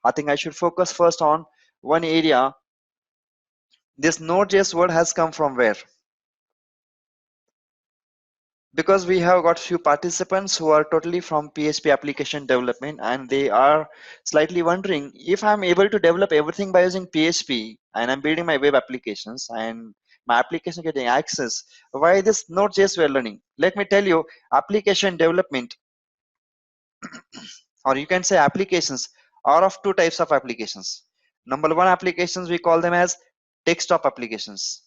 I think I should focus first on one area. This Node.js word has come from where? Because we have got few participants who are totally from PHP application development, and they are slightly wondering, if I'm able to develop everything by using PHP and I'm building my web applications and my application getting access, why this Node.js we're learning? Let me tell you, application development, or you can say applications, are of two types of applications. Number one, applications we call them as desktop applications.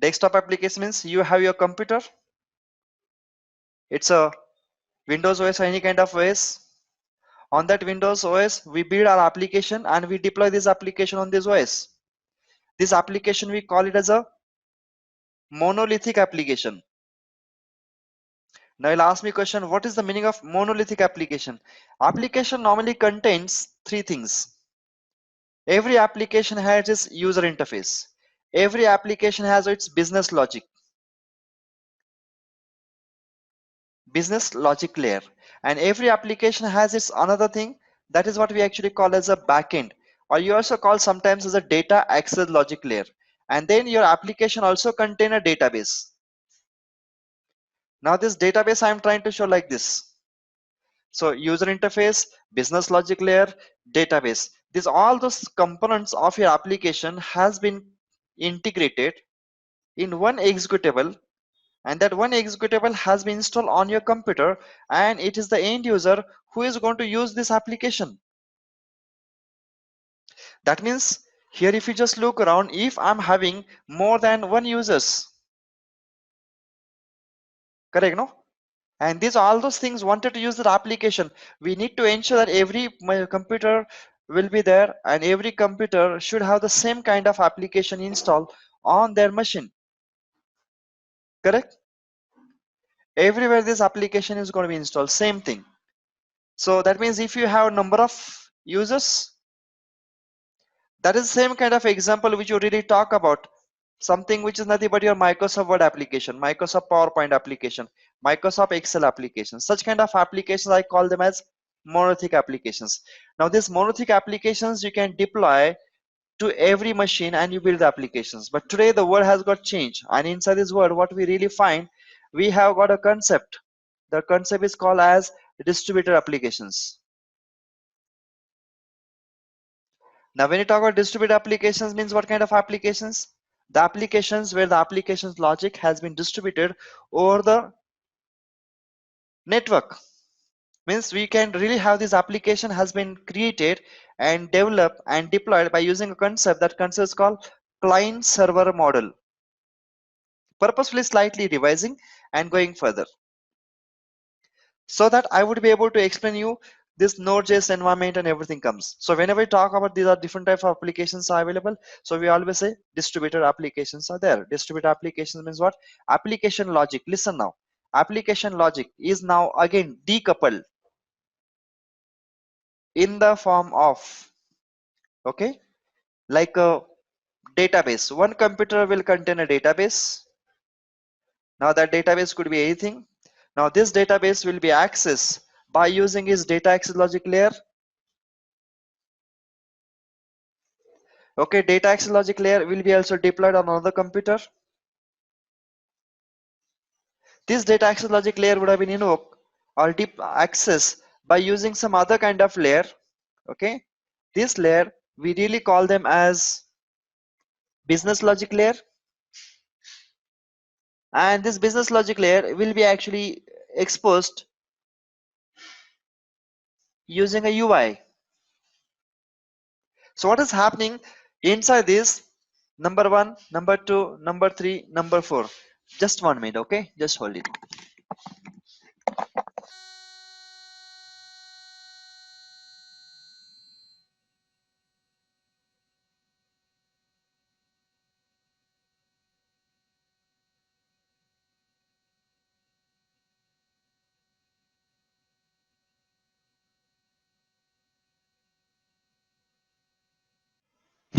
Desktop application means you have your computer, it's a Windows OS or any kind of OS. On that Windows OS, we build our application and we deploy this application on this OS. This application, we call it as a monolithic application. Now you'll ask me a question, what is the meaning of monolithic application? Application normally contains three things. Every application has its user interface. Every application has its business logic layer, and every application has its another thing, that is what we actually call as a backend, or you also call sometimes as a data access logic layer. And then your application also contain a database. Now this database I am trying to show like this. So user interface, business logic layer, database, these all those components of your application has been integrated in one executable, and that one executable has been installed on your computer, and it is the end user who is going to use this application. That means here, if you just look around, if I'm having more than one users, correct, no? And these all those things wanted to use that application, we need to ensure that every computer will be there, and every computer should have the same kind of application installed on their machine, correct? Everywhere this application is going to be installed, same thing. So that means if you have a number of users, that is the same kind of example which you really talk about, something which is nothing but your Microsoft Word application, Microsoft PowerPoint application, Microsoft Excel application. Such kind of applications I call them as monolithic applications. Now these monolithic applications you can deploy to every machine and you build the applications. But today the world has got changed, and inside this world what we really find, we have got a concept. The concept is called as distributed applications. Now when you talk about distributed applications, means what kind of applications? The applications where the application's logic has been distributed over the network. Means we can really have this application has been created and developed and deployed by using a concept. That concept is called client server model. Purposefully slightly revising and going further, so that I would be able to explain you this Node.js environment and everything comes. So whenever we talk about these are different type of applications are available, so we always say distributed applications are there. Distributed applications means what? Application logic. Listen now, application logic is now again decoupled in the form of, okay, like a database. One computer will contain a database. Now that database could be anything. Now this database will be accessed by using his data access logic layer. Okay, data access logic layer will be also deployed on another computer. This data access logic layer would have been invoked or deep access by using some other kind of layer. Okay, this layer we really call them as business logic layer, and this business logic layer will be actually exposed using a UI. So what is happening inside this? Number one, number two, number three, number four. Just 1 minute, okay? Just hold it.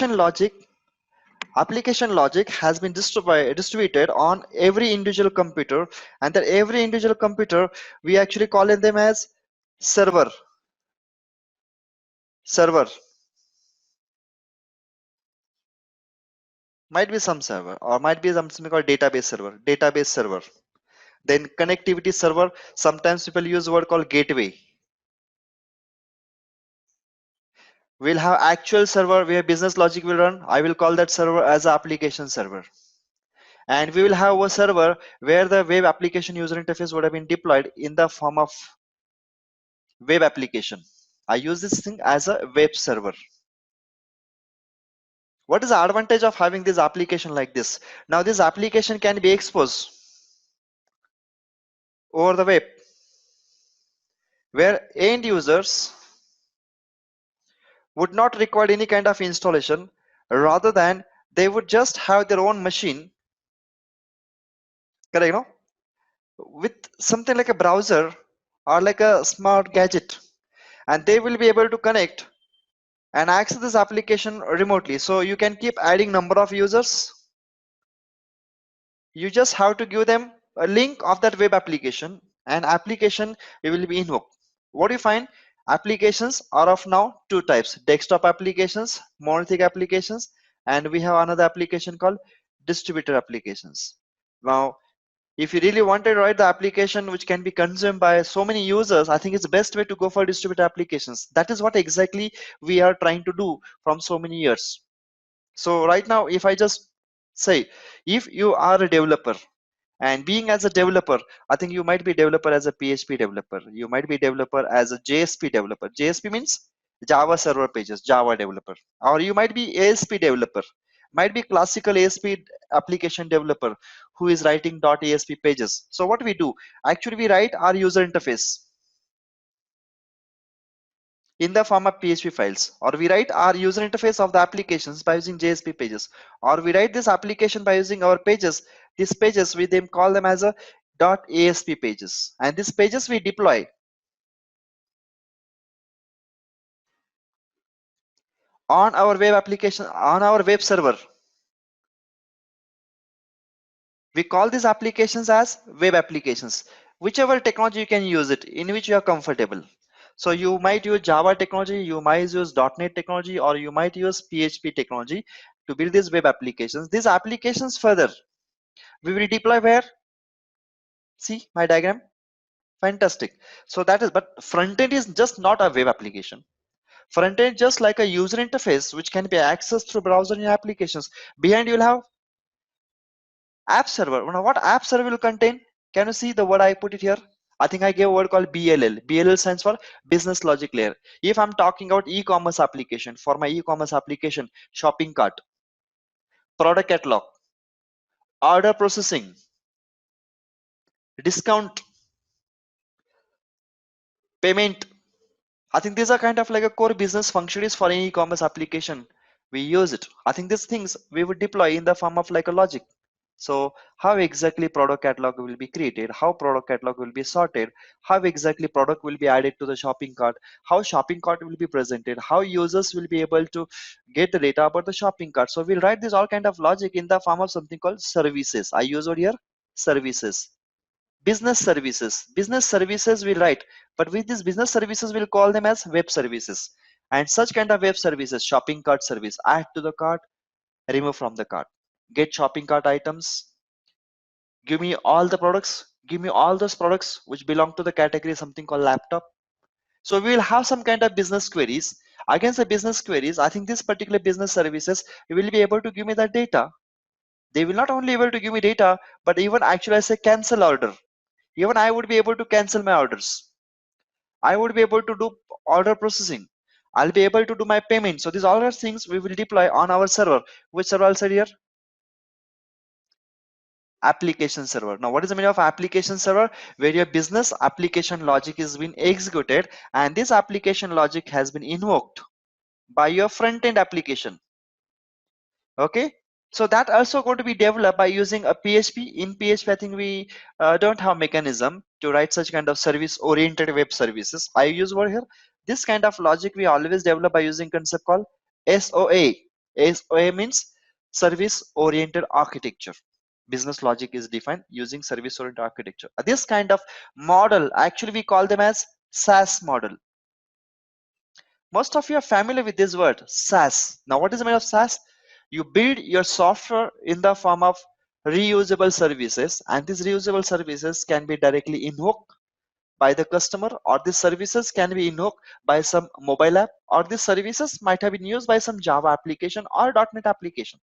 Logic, application logic has been distributed on every individual computer, and that every individual computer we actually call them as server might be some server, or might be something called database server. Then connectivity server, sometimes people use a word called gateway. We'll have actual server where business logic will run. I will call that server as an application server. And we will have a server where the web application user interface would have been deployed in the form of web application. I use this thing as a web server. What is the advantage of having this application like this? Now this application can be exposed over the web, where end users would not require any kind of installation, rather than they would just have their own machine, correct, with something like a browser or like a smart gadget, and they will be able to connect and access this application remotely. So you can keep adding number of users. You just have to give them a link of that web application, and application will be invoked. What do you find? Applications are of now two types: desktop applications, monolithic applications, and we have another application called distributed applications. Now if you really want to write the application which can be consumed by so many users, I think it's the best way to go for distributed applications. That is what exactly we are trying to do from so many years. So right now, if I just say, if you are a developer, and being as a developer, I think you might be developer as a PHP developer, you might be developer as a JSP developer. JSP means Java server pages, Java developer. Or you might be ASP developer, might be classical ASP application developer who is writing .asp pages. So what we do, actually we write our user interface in the form of PHP files, or we write our user interface of the applications by using JSP pages, or we write this application by using our pages. These pages we then call them as a .asp pages, and these pages we deploy on our web application, on our web server. We call these applications as web applications. Whichever technology you can use it, in which you are comfortable. So you might use Java technology, you might use .NET technology, or you might use PHP technology to build these web applications. These applications further, we will deploy where? See my diagram? Fantastic. So that is, but front end is just not a web application. Front end just like a user interface which can be accessed through browser and applications. Behind you'll have app server. Now what app server will contain? Can you see the word I put it here? I think I gave a word called BLL. BLL stands for business logic layer. If I'm talking about e-commerce application, for my e-commerce application, shopping cart, product catalog, order processing, discount, payment, I think these are kind of like a core business functions for any e-commerce application. We use it. I think these things we would deploy in the form of like a logic. So how exactly product catalog will be created, how product catalog will be sorted, how exactly product will be added to the shopping cart, how shopping cart will be presented, how users will be able to get the data about the shopping cart. So we'll write this all kind of logic in the form of something called services. I use over here services. Business services we write, but with these business services we'll call them as web services. And such kind of web services: shopping cart service, add to the cart, remove from the cart, get shopping cart items, give me all the products, give me all those products which belong to the category something called laptop. So we will have some kind of business queries. Against the business queries, I think this particular business services will be able to give me that data. They will not only able to give me data, but even actually I say cancel order, even I would be able to cancel my orders. I would be able to do order processing. I'll be able to do my payment. So these all are things we will deploy on our server. Which server I'll say here? Application server. Now what is the meaning of application server? Where your business application logic is being executed, and this application logic has been invoked by your front end application. Okay, so that also going to be developed by using a PHP. In PHP I think we don't have mechanism to write such kind of service oriented web services. I use over here this kind of logic we always develop by using concept called SOA. SOA means service oriented architecture. Business logic is defined using service oriented architecture. This kind of model actually we call them as SaaS model. Most of you are familiar with this word, SaaS. Now, what is the meaning of SaaS? You build your software in the form of reusable services, and these reusable services can be directly invoked by the customer, or these services can be invoked by some mobile app, or these services might have been used by some Java application or .NET application.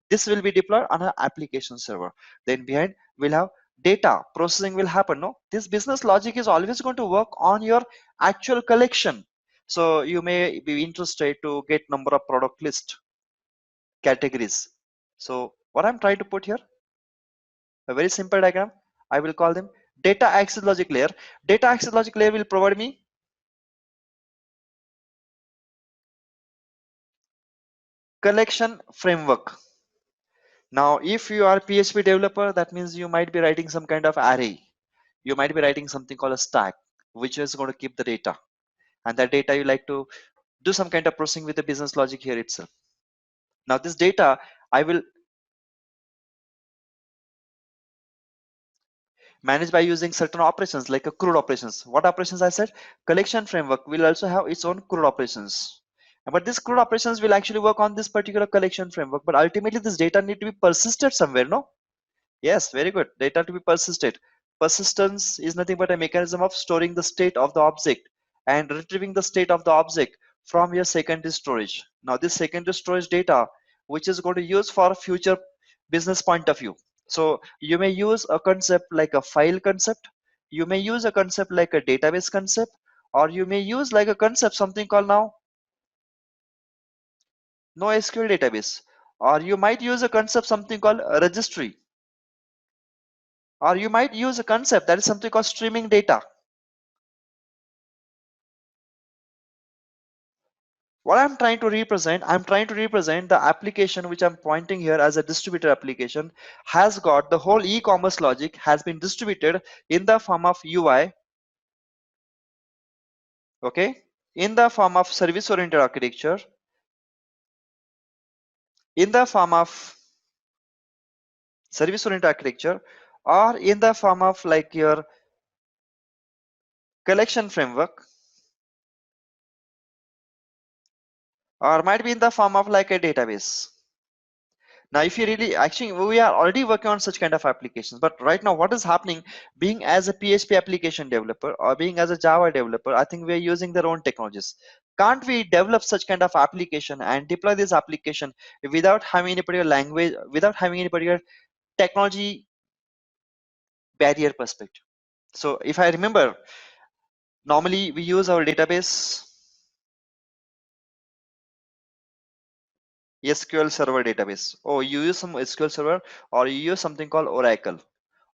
This will be deployed on an application server. Then behind we'll have data processing will happen. No, this business logic is always going to work on your actual collection. So you may be interested to get number of product list categories. So what I'm trying to put here, a very simple diagram. I will call them data access logic layer. Data access logic layer will provide me collection framework. Now, if you are PHP developer, that means you might be writing some kind of array. You might be writing something called a stack, which is going to keep the data. And that data you like to do some kind of processing with the business logic here itself. Now, this data I will manage by using certain operations like a CRUD operations. What operations I said? Collection framework will also have its own CRUD operations. But this CRUD operations will actually work on this particular collection framework. But ultimately, this data need to be persisted somewhere, no? Yes, very good. Data to be persisted. Persistence is nothing but a mechanism of storing the state of the object and retrieving the state of the object from your secondary storage. Now, this secondary storage data, which is going to use for future business point of view. So you may use a concept like a file concept. You may use a concept like a database concept, or you may use like a concept something called now NoSQL database, or you might use a concept something called a registry, or you might use a concept that is something called streaming data. What I'm trying to represent the application which I'm pointing here as a distributed application has got the whole e-commerce logic has been distributed in the form of UI, okay, in the form of service oriented architecture, in the form of service oriented architecture, or in the form of like your collection framework, or might be in the form of like a database. Now, if you really actually, we are already working on such kind of applications, but right now, what is happening? Being as a PHP application developer or being as a Java developer, I think we are using their own technologies. Can't we develop such kind of application and deploy this application without having any particular language, without having any particular technology barrier perspective? So, if I remember, normally we use our database SQL Server database. Oh, you use some SQL Server, or you use something called Oracle,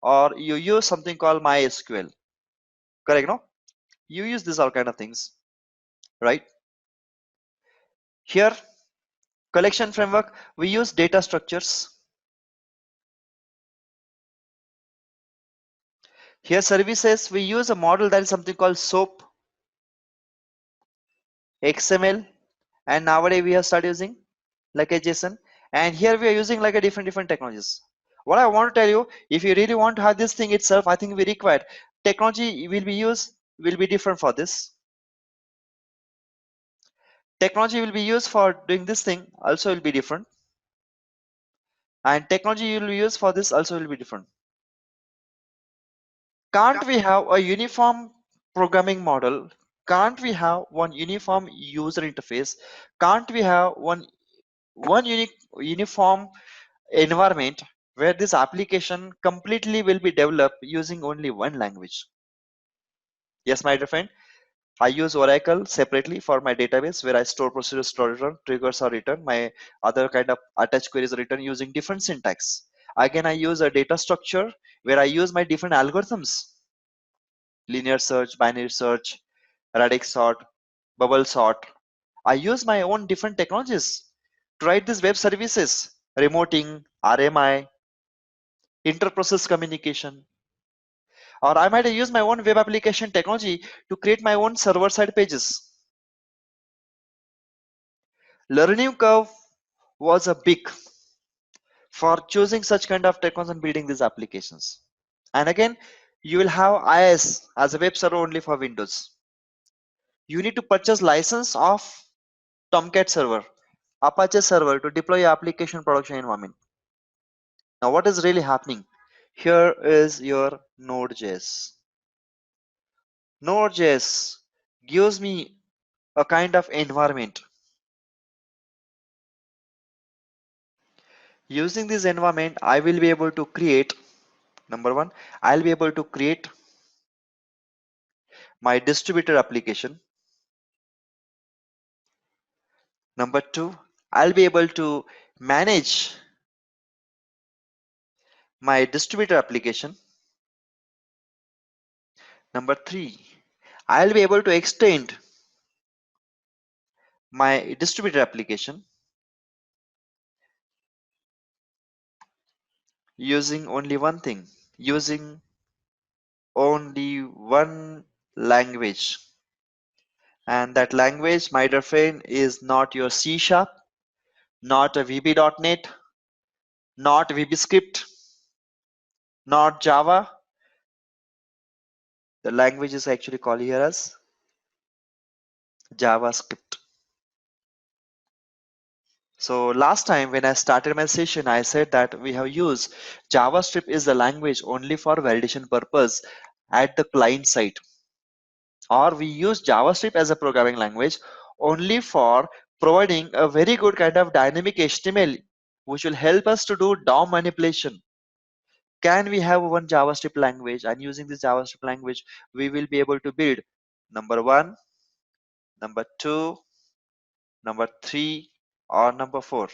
or you use something called MySQL. Correct, no? You use these all kind of things, right? Here, collection framework, we use data structures. Here, services, we use a model that is something called SOAP, XML, and nowadays we have started using like a JSON. And here we are using like a different technologies. What I want to tell you, if you really want to have this thing itself, I think we require technology will be used will be different for this. Technology will be used for doing this thing also will be different, and technology you will use for this also will be different. Can't we have a uniform programming model? Can't we have one uniform user interface? Can't we have one uniform environment where this application completely will be developed using only one language? Yes, my dear friend. I use Oracle separately for my database where I store procedures, store return, triggers are written. My other kind of attached queries are written using different syntax. Again, I use a data structure where I use my different algorithms: linear search, binary search, radix sort, bubble sort. I use my own different technologies to write these web services, remoting, RMI, inter-process communication, or I might use my own web application technology to create my own server-side pages. Learning curve was a big for choosing such kind of technology and building these applications. And again, You will have IIS as a web server only for Windows. You need to purchase license of Tomcat server, Apache server to deploy your application production environment. Now what is really happening? Here is your Node.js. Node.js gives me a kind of environment. Using this environment, I will be able to create, number one, I'll be able to create my distributed application. Number two, I'll be able to manage my distributed application. Number three, I'll be able to extend my distributed application using only one thing, using only one language. And that language, my dear friend, is not your C Sharp, not a VB.NET, not VBScript, not Java. The language is actually called here as JavaScript. So last time when I started my session, I said that we have used JavaScript is the language only for validation purpose at the client side, or we use JavaScript as a programming language only for providing a very good kind of dynamic HTML which will help us to do DOM manipulation. Can we have one JavaScript language, and using this JavaScript language we will be able to build number one, number two, number three, or number four,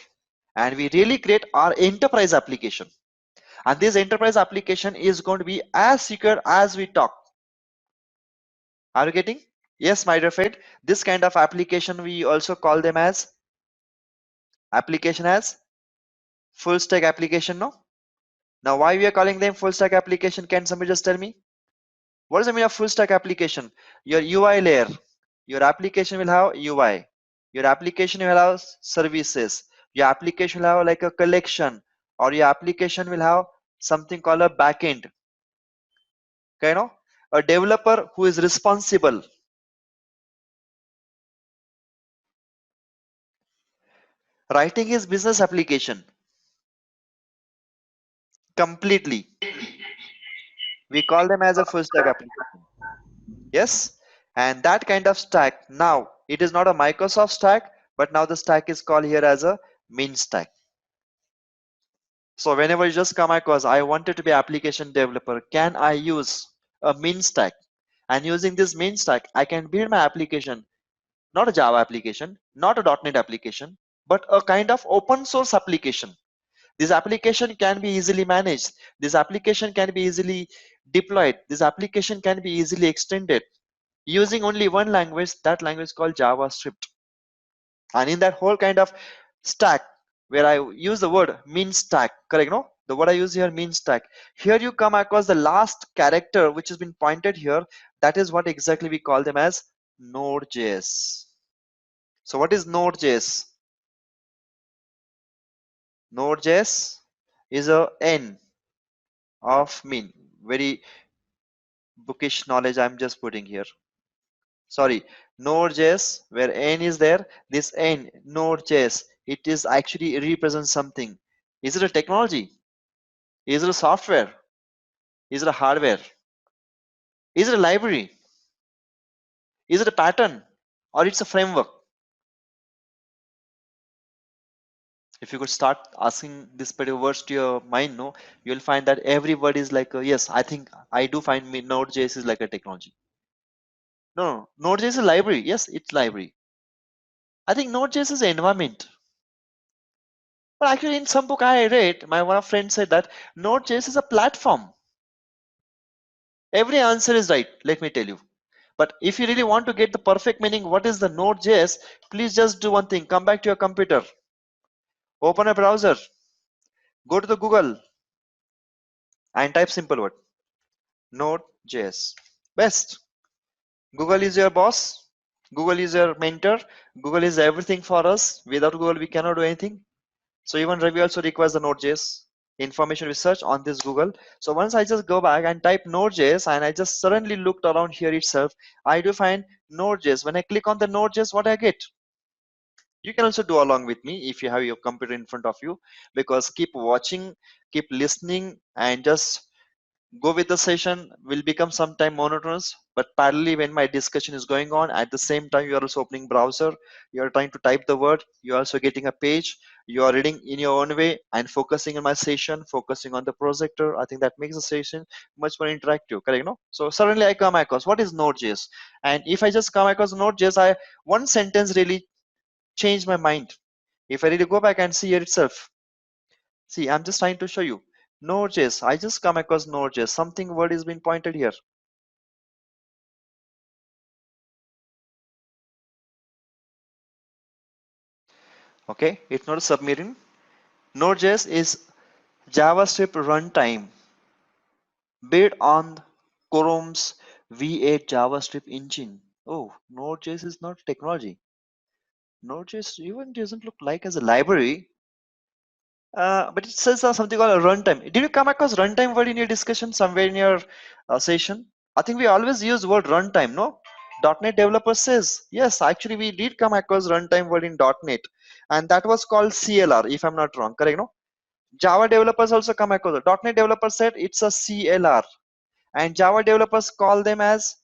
and we really create our enterprise application. And this enterprise application is going to be as secure as we talk. Are you getting? Yes, my dear friend, this kind of application we also call them as application as full stack application. No, now why we are calling them full stack application? Can somebody just tell me what is the meaning of full stack application? Your UI layer, your application will have UI, your application will have services, your application will have like a collection, or your application will have something called a backend. Okay, no, a developer who is responsible. Writing his business application completely, we call them as a full stack application. Yes, and that kind of stack, now it is not a Microsoft stack, but now the stack is called here as a min stack. So whenever you just come across, I wanted to be application developer, can I use a min stack? And using this min stack, I can build my application, not a Java application, not a .NET application, but a kind of open source application. This application can be easily managed. This application can be easily deployed. This application can be easily extended using only one language, that language called JavaScript. And in that whole kind of stack, where I use the word min stack, correct? No, the word I use here, min stack. Here you come across the last character which has been pointed here. That is what exactly we call them as Node.js. So what is Node.js? Node.js is a N of min. Very bookish knowledge I'm just putting here. Sorry, Node.js, where N is there, this N, Node.js, it is actually represents something. Is it a technology? Is it a software? Is it a hardware? Is it a library? Is it a pattern? Or it's a framework? If you could start asking this particular words to your mind, no, you'll find that every word is like, yes, I think I do find Node.js is like a technology. No, Node.js is a library. Yes, it's library. I think Node.js is an environment. But actually, in some book I read, my one of friends said that Node.js is a platform. Every answer is right, let me tell you. But if you really want to get the perfect meaning, what is the Node.js? Please just do one thing. Come back to your computer, open a browser, go to the Google, and type simple word Node.js. Best. Google is your boss. Google is your mentor. Google is everything for us. Without Google, we cannot do anything. So even Ravi also requires the Node.js. information research on this Google. So once I just go back and type Node.js and I just suddenly looked around here itself, I do find Node.js. When I click on the Node.js, what I get? You can also do along with me if you have your computer in front of you, because keep watching, keep listening, and just go with the session will become sometime monotonous. But parallelly, when my discussion is going on, at the same time you are also opening browser, you are trying to type the word, you are also getting a page, you are reading in your own way and focusing on my session, focusing on the projector. I think that makes the session much more interactive, correct? No, so suddenly I come across what is Node.js, and if I just come across Node.js, I one sentence really changed my mind. If I really go back and see here itself, see, I'm just trying to show you Node.js. I just come across Node.js. Something word is being pointed here. Okay, it's not a submarine. Node.js is JavaScript runtime built on Chrome's V8 JavaScript engine. Oh, Node.js is not technology. Node.js even doesn't look like as a library. But it says something called a runtime. Did you come across runtime word in your discussion somewhere in your session? I think we always use word runtime, no? .NET developer says, yes, actually we did come across runtime word in .NET, and that was called CLR, if I'm not wrong, correct, no? Java developers also come across it. .NET developers said it's a CLR, and Java developers call them as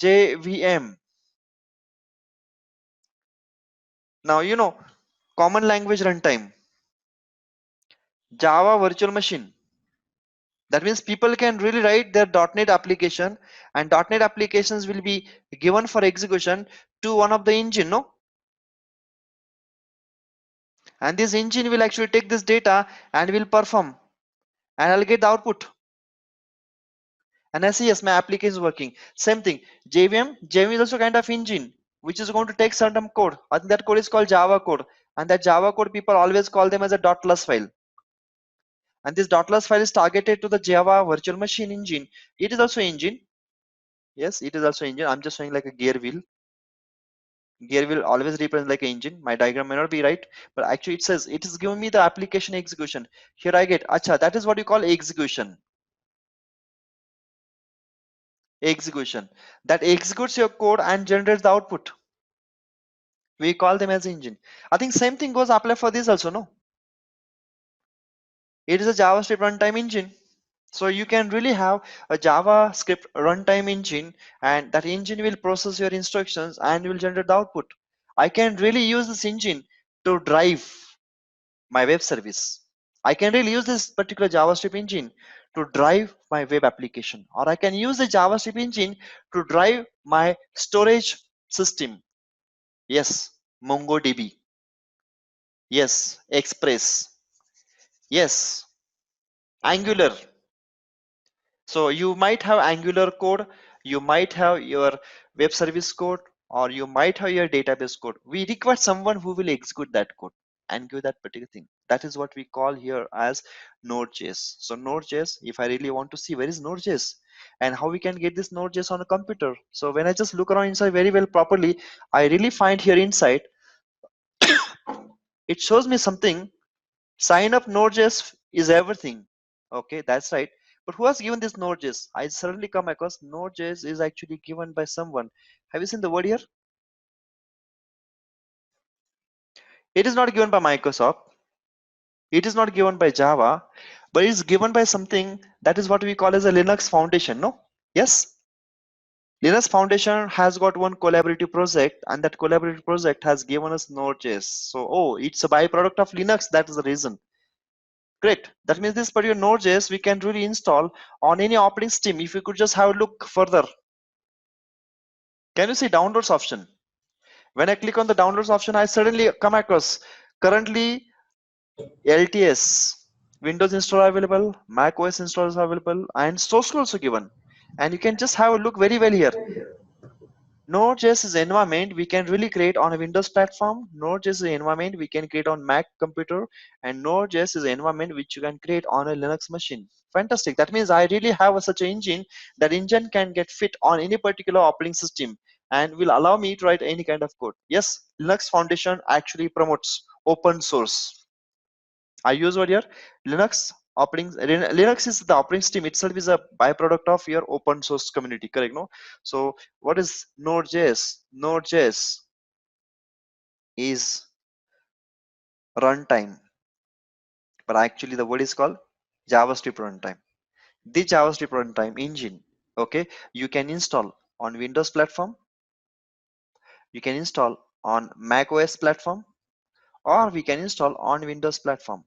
JVM. Now, common language runtime, Java virtual machine. That means people can really write their .NET application, and .NET applications will be given for execution to one of the engine, no? And this engine will actually take this data and will perform, and I'll get the output. And I see, yes, my application is working. Same thing. JVM is also kind of engine which is going to take certain code. I think that code is called Java code, and that Java code people always call them as a .less file. And this .less file is targeted to the Java virtual machine engine. It is also engine. Yes, it is also engine. I'm just showing like a gear wheel. Gear wheel always represents like an engine. My diagram may not be right, but actually it says it is giving me the application execution. Here I get, acha, that is what you call execution. Execution. That executes your code and generates the output. We call them as engine. I think same thing goes apply for this also, no? It is a JavaScript runtime engine. So you can really have a JavaScript runtime engine, and that engine will process your instructions and will generate the output. I can really use this engine to drive my web service. I can really use this particular JavaScript engine to drive my web application, or I can use the JavaScript engine to drive my storage system. Yes, MongoDB. Yes, Express. Yes, Angular. So you might have Angular code, you might have your web service code, or you might have your database code. We require someone who will execute that code and give that particular thing. That is what we call here as Node.js. So Node.js, if I really want to see where is Node.js and how we can get this Node.js on a computer. So when I just look around inside very well properly, I really find here inside, it shows me something. Sign up Node.js is everything. Okay, that's right. But who has given this Node.js? I suddenly come across Node.js is actually given by someone. Have you seen the word here? It is not given by Microsoft. It is not given by Java, but it's given by something that is what we call as a Linux Foundation. No? Yes. Linux Foundation has got one collaborative project, and that collaborative project has given us Node.js. So, oh, it's a byproduct of Linux. That is the reason. Great. That means this particular Node.js we can really install on any operating system. If you could just have a look further, can you see downloads option? When I click on the downloads option, I suddenly come across currently LTS, Windows installer available, Mac OS installers available, and source code also given. And you can just have a look very well here. Node.js is environment we can really create on a Windows platform. Node.js is an environment we can create on Mac computer, and Node.js is an environment which you can create on a Linux machine. Fantastic. That means I really have such an engine. That engine can get fit on any particular operating system and will allow me to write any kind of code. Yes, Linux Foundation actually promotes open source. I use what here? Linux Linux is the operating system itself is a byproduct of your open source community, correct? No. So what is Node.js? Node.js is runtime, but actually the word is called JavaScript runtime. The JavaScript runtime engine, okay, you can install on Windows platform, you can install on Mac OS platform, or we can install on Windows platform.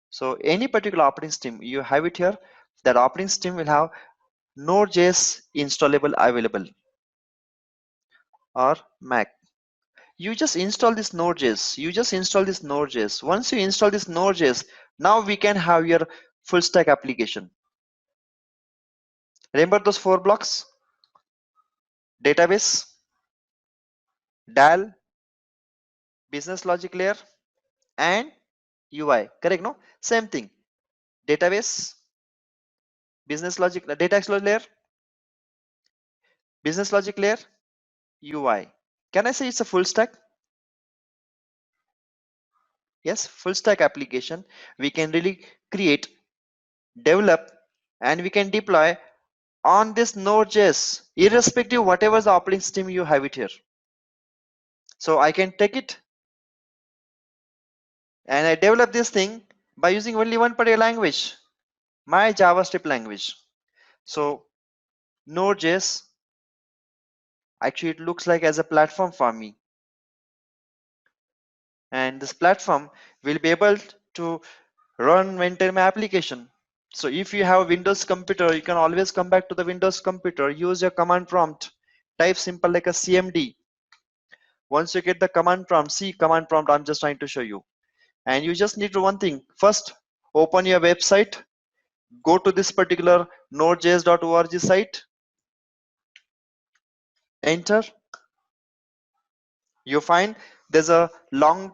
So any particular operating system you have it here, that operating system will have Node.js installable available, or Mac. You just install this Node.js. You just install this Node.js. Once you install this Node.js, now we can have your full stack application. Remember those 4 blocks? Database, DAL, business logic layer, and UI. Correct? No? Same thing. Database, business logic, data explorer layer, business logic layer, UI. Can I say it's a full stack? Yes, full stack application. We can really create, develop, and we can deploy on this Node.js, irrespective whatever the operating system you have it here. So I can take it and I develop this thing by using only one particular language, my JavaScript language. So Node.js, actually it looks like as a platform for me, and this platform will be able to run maintain my application. So if you have a Windows computer, you can always come back to the Windows computer, use your command prompt, type simple like a CMD. Once you get the command prompt, see command prompt, I'm just trying to show you. And you just need to one thing. First, open your website, go to this particular nodejs.org site, enter. You find there's a long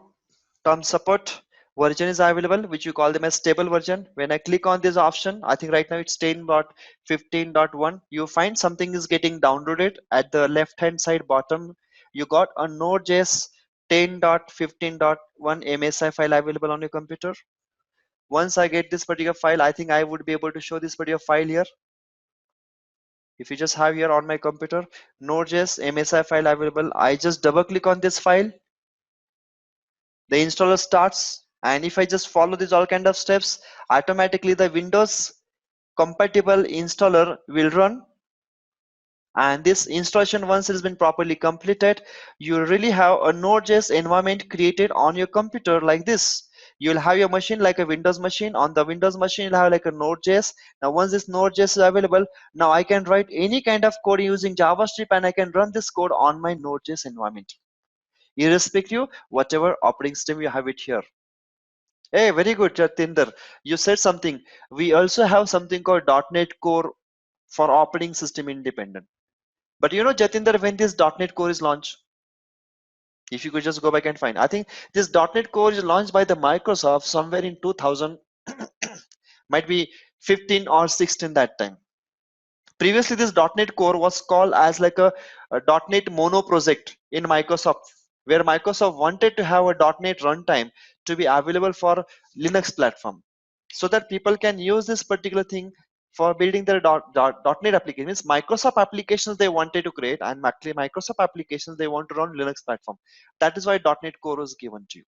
term support version is available, which you call them as stable version. When I click on this option, I think right now it's 10.15.1. You find something is getting downloaded at the left hand side bottom. You got a Node.js 10.15.1 MSI file available on your computer. Once I get this particular file, I think I would be able to show this particular file here. If you just have here on my computer Node.js MSI file available, I just double click on this file, the installer starts, and if I just follow these all kind of steps, automatically the Windows compatible installer will run. And this installation, once it has been properly completed, you really have a Node.js environment created on your computer like this. You'll have your machine like a Windows machine. On the Windows machine, you'll have like a Node.js. Now once this Node.js is available, now I can write any kind of code using JavaScript, and I can run this code on my Node.js environment, irrespective whatever operating system you have it here. Hey, very good, Jatinder. You said something. We also have something called .NET Core for operating system independent. But you know, Jatinder, when this .NET Core is launched, if you could just go back and find, I think this .NET Core is launched by the Microsoft somewhere in 2000, might be 15 or 16 that time. Previously, this .NET Core was called as like a .NET Mono project in Microsoft, where Microsoft wanted to have a .NET runtime to be available for Linux platform, so that people can use this particular thing for building their .NET application. Means Microsoft applications they wanted to create, and actually Microsoft applications they want to run Linux platform. That is why .NET Core was given to you.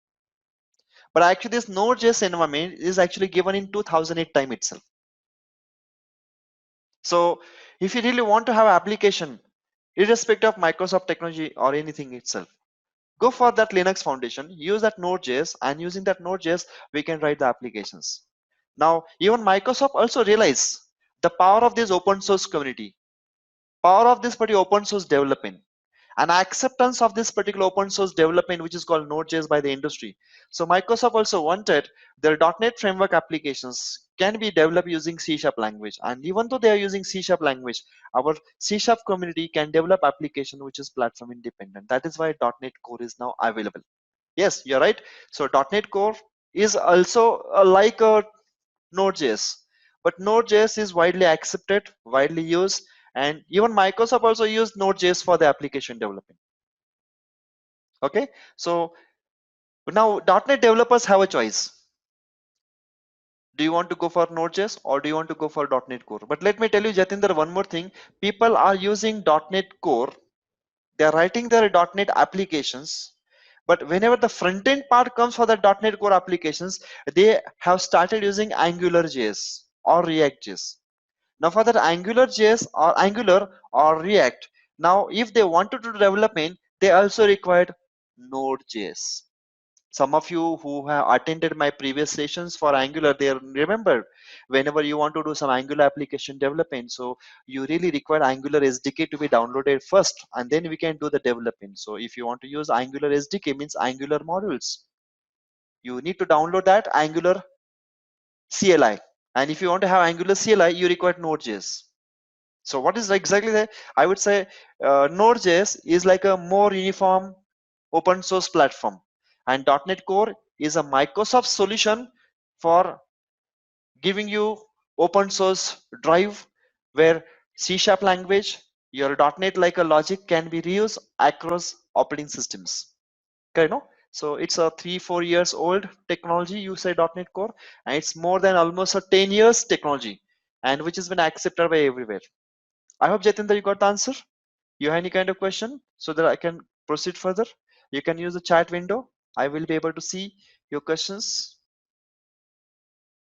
But actually, this Node.js environment is actually given in 2008 time itself. So if you really want to have application, irrespective of Microsoft technology or anything itself, go for that Linux Foundation, use that Node.js, and using that Node.js, we can write the applications. Now, even Microsoft also realize the power of this open source community, power of this particular open source development, and acceptance of this particular open source development, which is called Node.js by the industry. So Microsoft also wanted their .NET framework applications can be developed using C# language. And even though they are using C# language, our C# community can develop application which is platform independent. That is why .NET Core is now available. Yes, you're right. So .NET Core is also like a Node.js, but Node.js is widely accepted, widely used, and even Microsoft also used Node.js for the application development. Okay, so now .NET developers have a choice. Do you want to go for Node.js or do you want to go for .NET Core? But let me tell you, Jatinder, one more thing. People are using .NET Core. They are writing their .NET applications. But whenever the front end part comes for the .NET Core applications, they have started using AngularJS or React.js. Now for that Angular or React, now if they wanted to do development, they also required Node.js. Some of you who have attended my previous sessions for Angular, they remember whenever you want to do some Angular application development, so you really require Angular SDK to be downloaded first, and then we can do the development. So if you want to use Angular SDK, means Angular modules, you need to download that Angular CLI. And if you want to have Angular CLI, you require Node.js. So what is exactly that? I would say Node.js is like a more uniform open source platform, and .NET Core is a Microsoft solution for giving you open source drive where C# language, your .NET like a logic can be reused across operating systems. Okay, no? So it's a 3-4 years old technology, you say .NET Core, and it's more than almost a 10 years technology, and which has been accepted by everywhere. I hope, Jatinder, you got the answer. You have any kind of question so that I can proceed further? You can use the chat window. I will be able to see your questions.